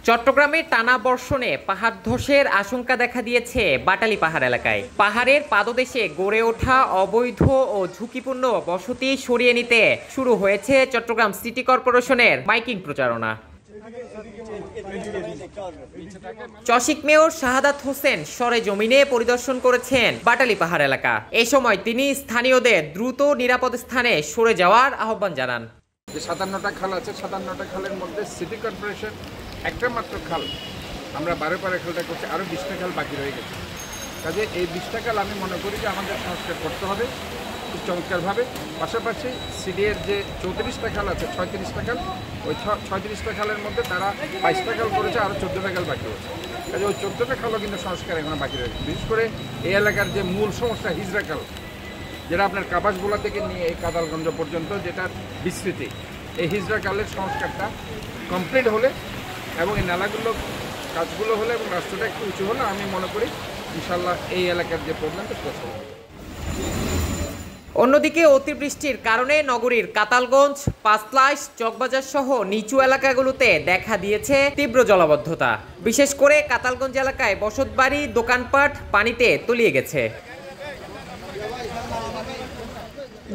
চট্টগ্রামে টানা বর্ষণে পাহাড় ধসের আশঙ্কা দেখা দিয়েছে বাটালি পাহাড় এলাকায়। পাহাড়ের পাদদেশে গড়ে ওঠা অবৈধ ও ঝুঁকিপূর্ণ বসতি সরিয়ে নিতে শুরু হয়েছে চট্টগ্রাম সিটি কর্পোরেশনের মাইকিং প্রচারণা। চসিক মেয়র শাহাদাত হোসেন সরেজমিনে পরিদর্শন করেছেন বাটালি পাহাড় এলাকা। এ সময় তিনি স্থানীয়দের দ্রুত নিরাপদ স্থানে সরে যাওয়ার আহ্বান জানান। যে 57টা খাল আছে, 57টা খালের মধ্যে সিটি কর্পোরেশন একটা মাত্র খাল, আমরা 12 খালটা করছি, আরও 20টা খাল বাকি রয়ে গেছে। কাজে এই 20টা খাল আমি মনে করি যে আমাদের সংস্কার করতে হবে খুব চমৎকারভাবে। পাশাপাশি সিডিএর যে 34টা খাল আছে, 36টা খাল, ওই 36টা খালের মধ্যে তারা 22টা খাল করেছে, আরও 14টা খাল বাকি রয়েছে। কাজে ওই 14টা খালও কিন্তু সংস্কার এখনো বাকি রয়েছে। বিশেষ করে এই এলাকার যে মূল সমস্যা হিজড়া খাল, যেটা আপনার কাবাসগোলা থেকে নিয়ে এই কাদালগঞ্জ পর্যন্ত যেটা বিস্তৃতি, এই হিজড়া খালের সংস্কারটা কমপ্লিট হলে এবং এই নালাগুলো কাজগুলো হলে এবং রাস্তাটা একটু উঁচু হলে আমি মনে করি ইনশাল্লাহ এই এলাকার যে প্রবলেমটা সেটা সলভ হবে। অন্যদিকে অতিবৃষ্টির কারণে নগরীর কাতালগঞ্জ, পাঁচলাইশ, চকবাজার সহ নিচু এলাকাগুলোতে দেখা দিয়েছে তীব্র জলাবদ্ধতা। বিশেষ করে কাতালগঞ্জ এলাকায় বসতবাড়ি, দোকানপাট পানিতে তলিয়ে গেছে।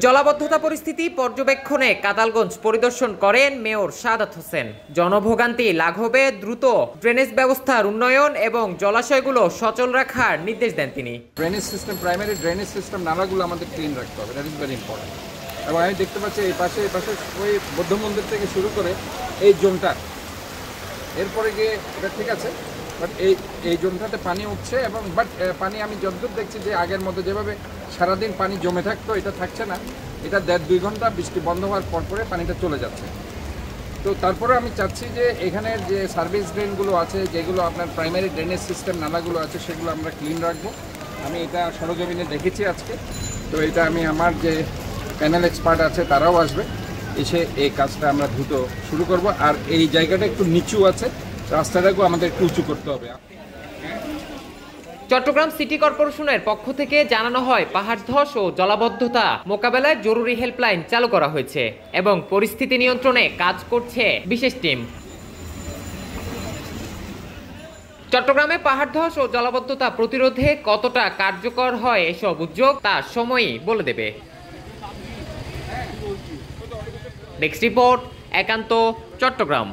জলাবদ্ধতা পরিস্থিতি পর্যবেক্ষণে কাতালগঞ্জ পরিদর্শন করেন মেয়র শাহাদাত হোসেন। জনভোগান্তি লাঘবে দ্রুত ড্রেনেজ ব্যবস্থার উন্নয়ন এবং জলাশয়গুলো সচল রাখার নির্দেশ দেন তিনি। Drainage system, primary drainage system, নালাগুলো আমাদের ক্লিন রাখতে হবে, দ্যাট ইজ ভেরি ইম্পর্টেন্ট। এবং আমি দেখতে পাচ্ছি এই পাশে ওই বৌদ্ধ মন্দির থেকে শুরু করে এই জোনটা, এরপরে গিয়ে এটা ঠিক আছে, বাট এই জোনটাতে পানি উঠছে এবং পানি আমি যতদূর দেখছি যে আগের মতো যেভাবে সারাদিন পানি জমে থাকতো এটা থাকছে না। এটা 1.5-2 ঘন্টা বৃষ্টি বন্ধ হওয়ার পরে পানিটা চলে যাচ্ছে। তো তারপরে আমি চাচ্ছি যে এখানের যে সার্ভিস ড্রেনগুলো আছে, যেগুলো আপনার প্রাইমারি ড্রেনেজ সিস্টেম নালাগুলো আছে, সেগুলো আমরা ক্লিন রাখবো। আমি এটা সরজমিনে দেখেছি আজকে। তো এটা আমি আমার যে প্যানেল এক্সপার্ট আছে তারাও আসবে, এসে এই কাজটা আমরা দ্রুত শুরু করব। আর এই জায়গাটা একটু নিচু আছে, রাস্তাটাকেও আমাদের একটু উঁচু করতে হবে। চট্টগ্রাম সিটি কর্পোরেশনের পক্ষ থেকে জানানো হয়, পাহাড় ধস ও জলাবদ্ধতা মোকাবেলায় জরুরি হেল্পলাইন চালু করা হয়েছে এবং পরিস্থিতি নিয়ন্ত্রণে কাজ করছে বিশেষ টিম। চট্টগ্রামে পাহাড় ধস ও জলাবদ্ধতা প্রতিরোধে কতটা কার্যকর হয় এসব উদ্যোগ তা সময়ই বলে দেবে। নেক্সট রিপোর্ট, একান্ত, চট্টগ্রাম।